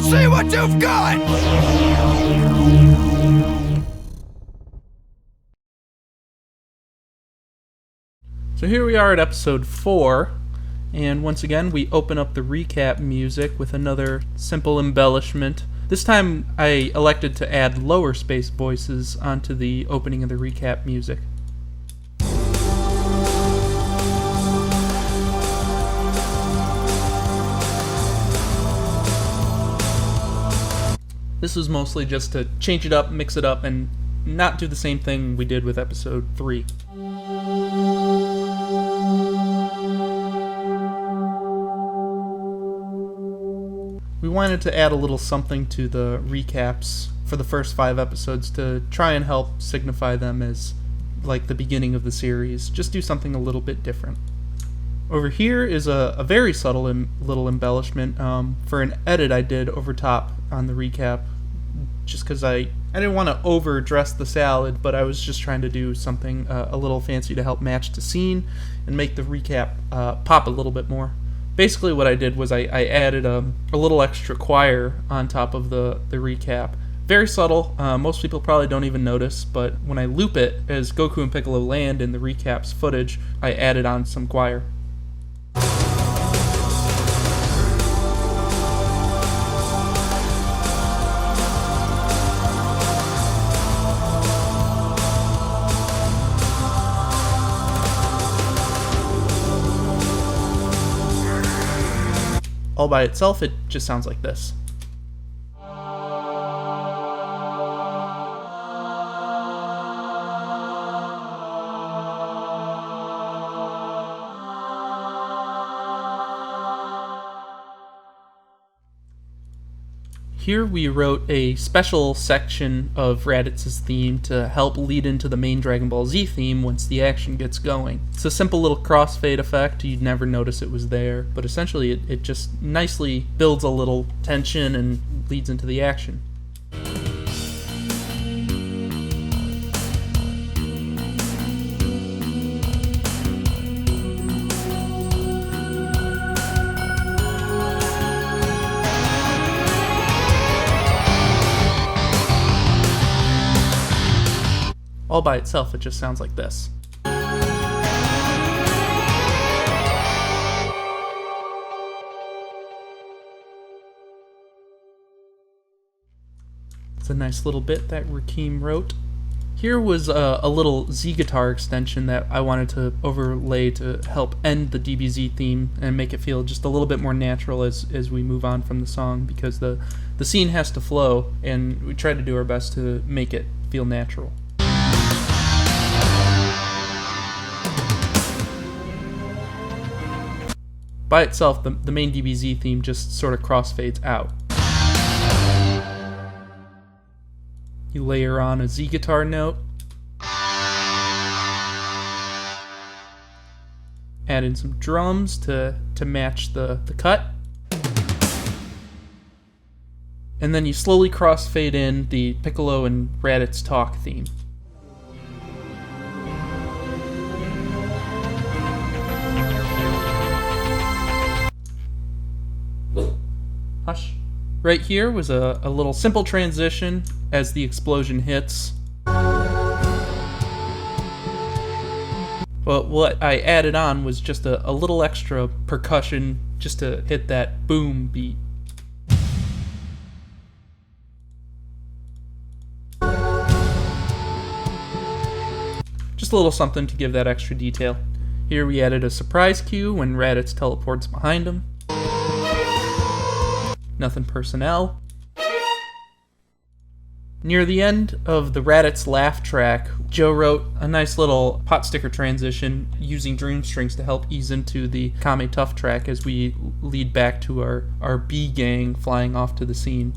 See what you've got! So here we are at episode 4, and once again we open up the recap music with another simple embellishment. This time I elected to add lower space voices onto the opening of the recap music. This was mostly just to change it up, mix it up, and not do the same thing we did with episode 3. We wanted to add a little something to the recaps for the first 5 episodes to try and help signify them as like the beginning of the series. Just do something a little bit different. Over here is a very subtle little embellishment for an edit I did over top on the recap, just because I didn't want to overdress the salad, but I was just trying to do something a little fancy to help match the scene and make the recap pop a little bit more. Basically what I did was I added a little extra choir on top of the recap. Very subtle, most people probably don't even notice, but when I loop it as Goku and Piccolo land in the recap's footage, I added on some choir. All by itself, it just sounds like this. Here we wrote a special section of Raditz's theme to help lead into the main Dragon Ball Z theme once the action gets going. It's a simple little crossfade effect, you'd never notice it was there, but essentially it just nicely builds a little tension and leads into the action. All by itself, it just sounds like this. It's a nice little bit that Rakim wrote. Here was a little Z guitar extension that I wanted to overlay to help end the DBZ theme and make it feel just a little bit more natural as we move on from the song, because the scene has to flow, and we try to do our best to make it feel natural. By itself, the main DBZ theme just sort of crossfades out. You layer on a Z guitar note, add in some drums to match the cut, and then you slowly crossfade in the Piccolo and Raditz talk theme. Hush. Right here was a little simple transition as the explosion hits. But what I added on was just a little extra percussion just to hit that boom beat. Just a little something to give that extra detail. Here we added a surprise cue when Raditz teleports behind him. Nothing personnel. Near the end of the Raditz laugh track, Joe wrote a nice little pot sticker transition using dream strings to help ease into the Kame Tough track as we lead back to our B gang flying off to the scene.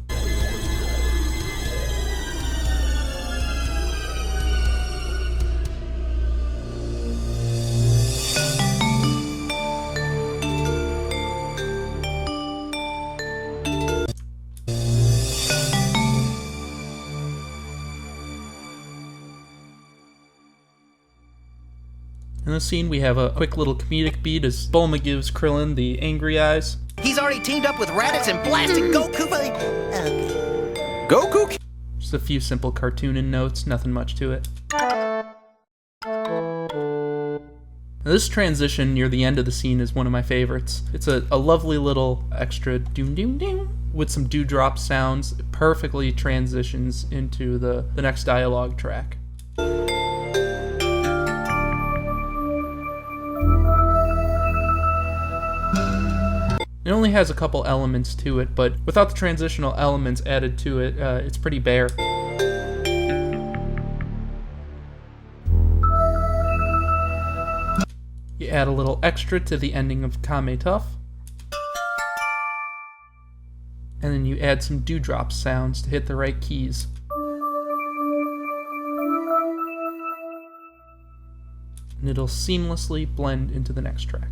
In this scene, we have a quick little comedic beat as Bulma gives Krillin the angry eyes. He's already teamed up with Raditz and blasted Goku. Okay. Goku? Just a few simple cartooning notes, nothing much to it. Now, this transition near the end of the scene is one of my favorites. It's a lovely little extra doom doom doom with some dewdrop sounds. It perfectly transitions into the next dialogue track. It only has a couple elements to it, but without the transitional elements added to it, it's pretty bare. You add a little extra to the ending of Kame Tough. And then you add some dewdrop sounds to hit the right keys. And it'll seamlessly blend into the next track.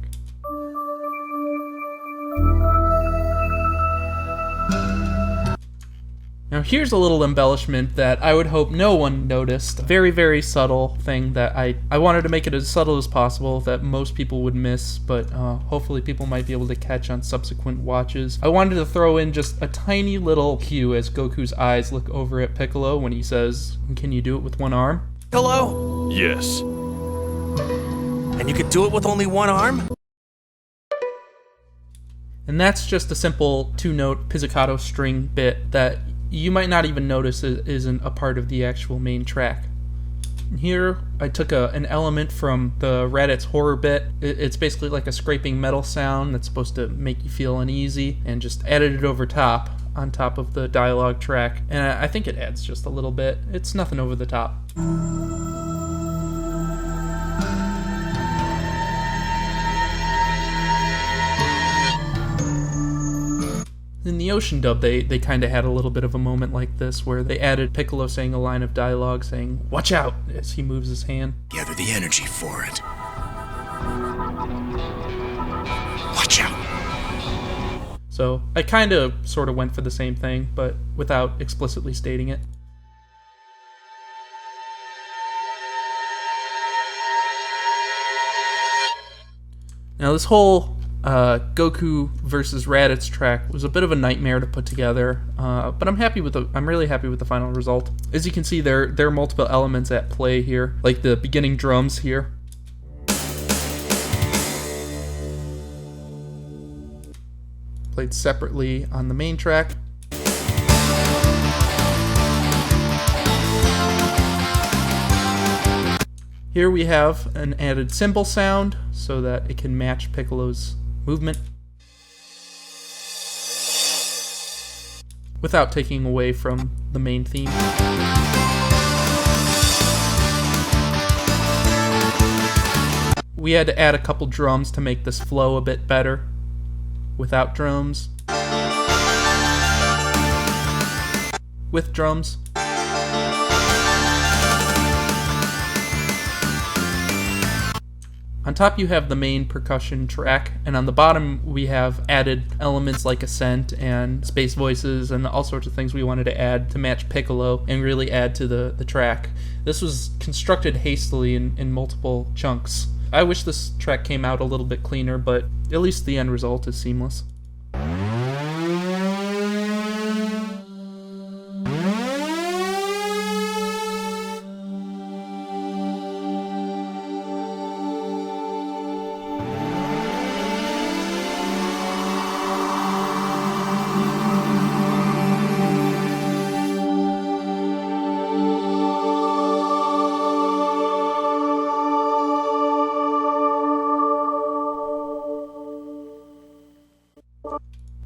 Now here's a little embellishment that I would hope no one noticed. A very, very subtle thing that I wanted to make it as subtle as possible that most people would miss, but hopefully people might be able to catch on subsequent watches. I wanted to throw in just a tiny little cue as Goku's eyes look over at Piccolo when he says, "Can you do it with one arm?" Hello? Yes. And you could do it with only one arm? And that's just a simple two-note pizzicato string bit that you might not even notice isn't a part of the actual main track. Here, I took an element from the Raditz horror bit. It's basically like a scraping metal sound that's supposed to make you feel uneasy, and just added it over top, on top of the dialogue track. And I think it adds just a little bit. It's nothing over the top. In the Ocean dub, they kind of had a little bit of a moment like this where they added Piccolo saying a line of dialogue saying, "Watch out," as he moves his hand. Gather the energy for it. Watch out. So I kind of sort of went for the same thing, but without explicitly stating it. Now this whole Goku versus Raditz track was a bit of a nightmare to put together, but I'm really happy with the final result. As you can see, there are multiple elements at play here, like the beginning drums here. Played separately on the main track. Here we have an added cymbal sound so that it can match Piccolo's movement without taking away from the main theme. We had to add a couple drums to make this flow a bit better without drums. With drums. On top you have the main percussion track, and on the bottom we have added elements like Ascent and space voices and all sorts of things we wanted to add to match Piccolo and really add to the track. This was constructed hastily in multiple chunks. I wish this track came out a little bit cleaner, but at least the end result is seamless.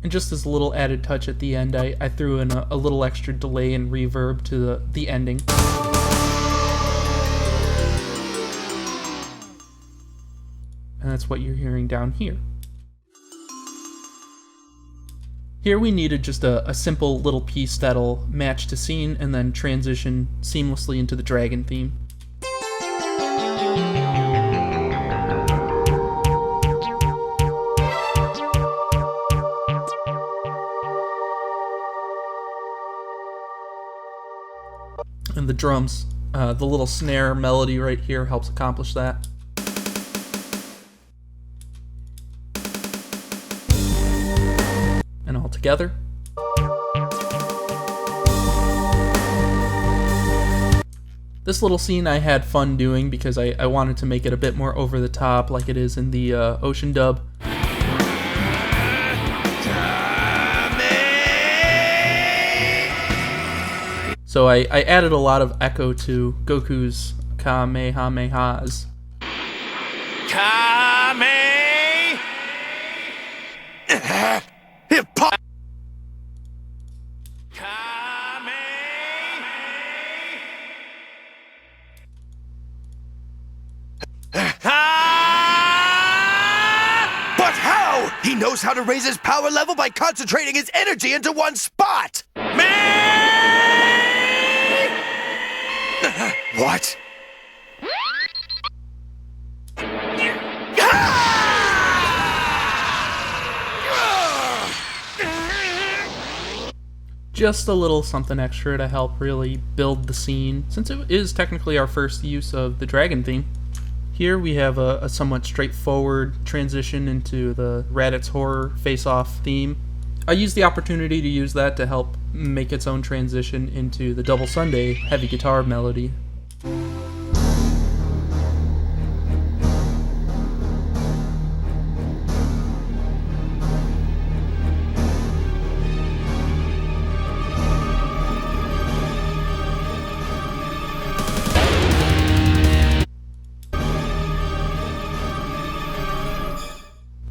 And just as a little added touch at the end, I threw in a little extra delay and reverb to the ending. And that's what you're hearing down here. Here we needed just a simple little piece that'll match to scene and then transition seamlessly into the dragon theme. And the drums, the little snare melody right here helps accomplish that. together. This little scene I had fun doing because I wanted to make it a bit more over the top like it is in the Ocean dub. So I added a lot of echo to Goku's Kamehamehas. He knows how to raise his power level by concentrating his energy into one spot! What? Just a little something extra to help really build the scene, since it is technically our first use of the dragon theme. Here we have a somewhat straightforward transition into the Raditz horror face-off theme. I used the opportunity to use that to help make its own transition into the Double Sunday heavy guitar melody.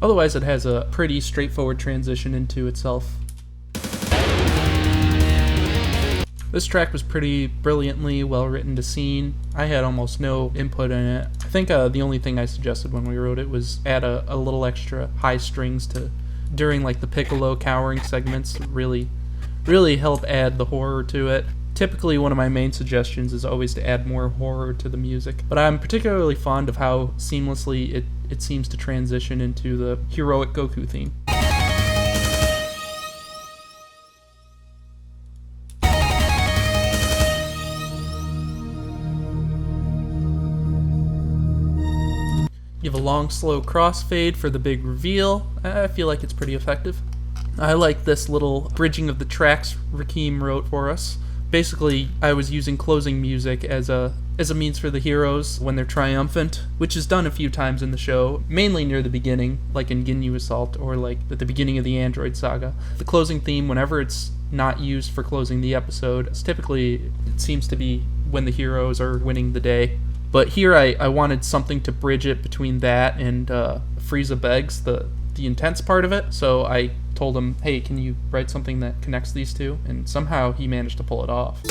Otherwise, it has a pretty straightforward transition into itself. This track was pretty brilliantly well written to scene. I had almost no input in it. I think the only thing I suggested when we wrote it was add a little extra high strings to during like the Piccolo cowering segments. Really help add the horror to it. Typically, one of my main suggestions is always to add more horror to the music, but I'm particularly fond of how seamlessly it seems to transition into the heroic Goku theme. You have a long, slow crossfade for the big reveal. I feel like it's pretty effective. I like this little bridging of the tracks Rakim wrote for us. Basically, I was using closing music as a means for the heroes when they're triumphant, which is done a few times in the show, mainly near the beginning, like in Ginyu Assault or like at the beginning of the Android Saga. The closing theme, whenever it's not used for closing the episode, it seems to be when the heroes are winning the day. But here I wanted something to bridge it between that and Frieza Begs, the intense part of it, so I told him, hey, can you write something that connects these two? And somehow he managed to pull it off.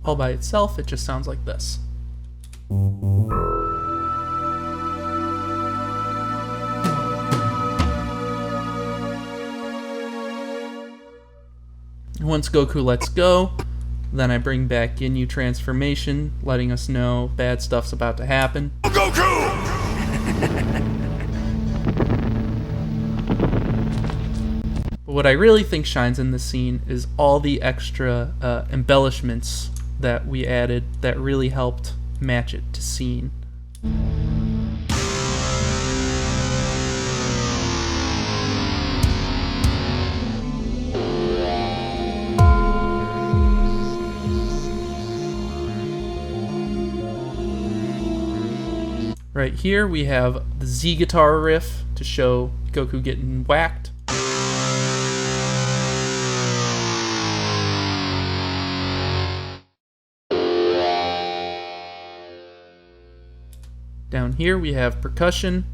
All by itself, it just sounds like this. Once Goku lets go, then I bring back Ginyu Transformation, letting us know bad stuff's about to happen. Goku! But what I really think shines in this scene is all the extra embellishments that we added that really helped match it to scene. Right here we have the Z guitar riff to show Goku getting whacked. Down here we have percussion.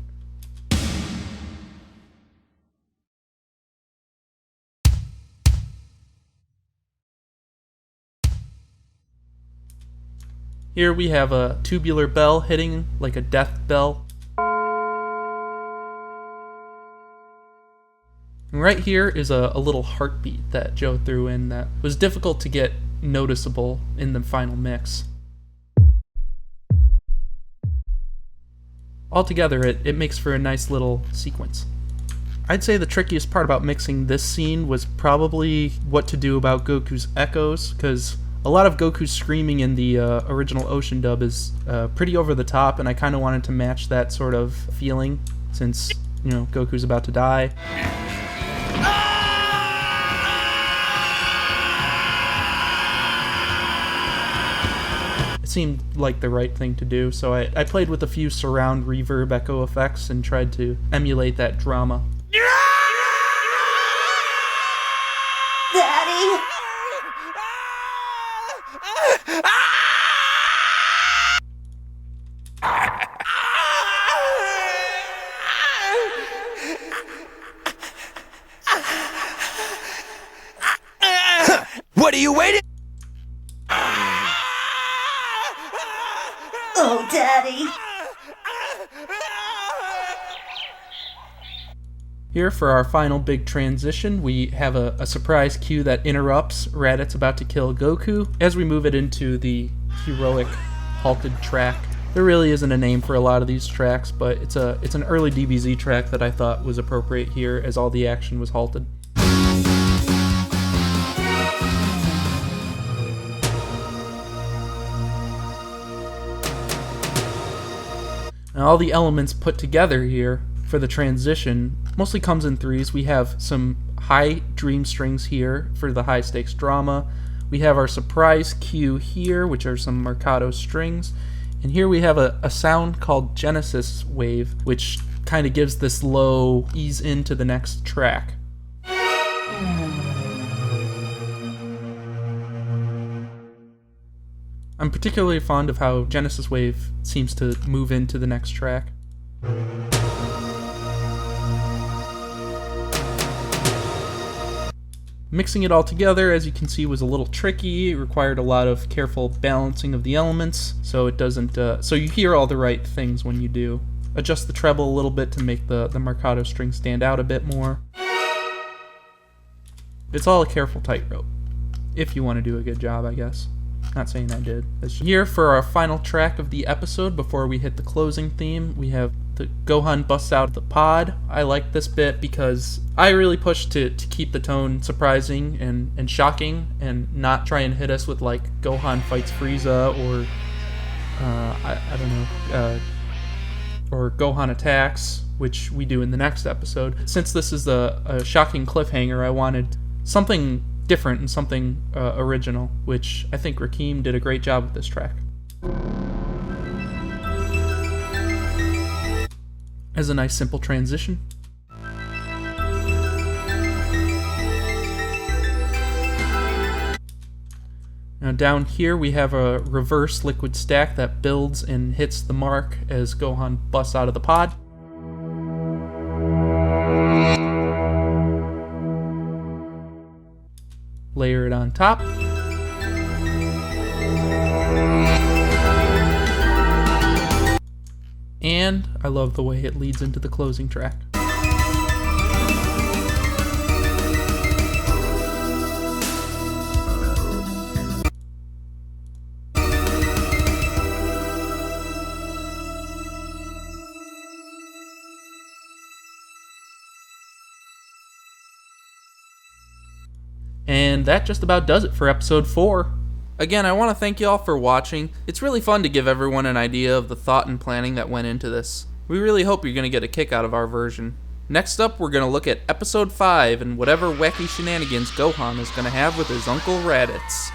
Here we have a tubular bell hitting like a death bell. And right here is a little heartbeat that Joe threw in that was difficult to get noticeable in the final mix. Altogether, it makes for a nice little sequence. I'd say the trickiest part about mixing this scene was probably what to do about Goku's echoes, because a lot of Goku's screaming in the original Ocean dub is pretty over the top, and I kind of wanted to match that sort of feeling since, you know, Goku's about to die. It seemed like the right thing to do, so I played with a few surround reverb echo effects and tried to emulate that drama. Daddy! What are you waiting? Oh, Daddy! Here for our final big transition, we have a surprise cue that interrupts Raditz about to kill Goku as we move it into the heroic halted track. There really isn't a name for a lot of these tracks, but it's an early DBZ track that I thought was appropriate here as all the action was halted. Now, all the elements put together here for the transition mostly comes in threes. We have some high dream strings here for the high stakes drama. We have our surprise cue here, which are some Mercado strings. And here we have a sound called Genesis wave, which kind of gives this low ease into the next track. I'm particularly fond of how Genesis Wave seems to move into the next track. Mixing it all together, as you can see, was a little tricky. It required a lot of careful balancing of the elements, so it doesn't. So you hear all the right things when you do. Adjust the treble a little bit to make the Mercado string stand out a bit more. It's all a careful tightrope, if you want to do a good job, I guess. Not saying I did. Here for our final track of the episode before we hit the closing theme, we have the Gohan busts out of the pod. I like this bit because I really pushed to keep the tone surprising and shocking and not try and hit us with like Gohan fights Frieza or I don't know, or Gohan attacks, which we do in the next episode. Since this is a shocking cliffhanger, I wanted something different and something original, which I think Rakim did a great job with this track. As a nice simple transition. Now down here we have a reverse liquid stack that builds and hits the mark as Gohan busts out of the pod. Layer it on top. And I love the way it leads into the closing track. And that just about does it for episode 4. Again, I want to thank you all for watching. It's really fun to give everyone an idea of the thought and planning that went into this. We really hope you're going to get a kick out of our version. Next up, we're going to look at episode 5 and whatever wacky shenanigans Gohan is going to have with his Uncle Raditz.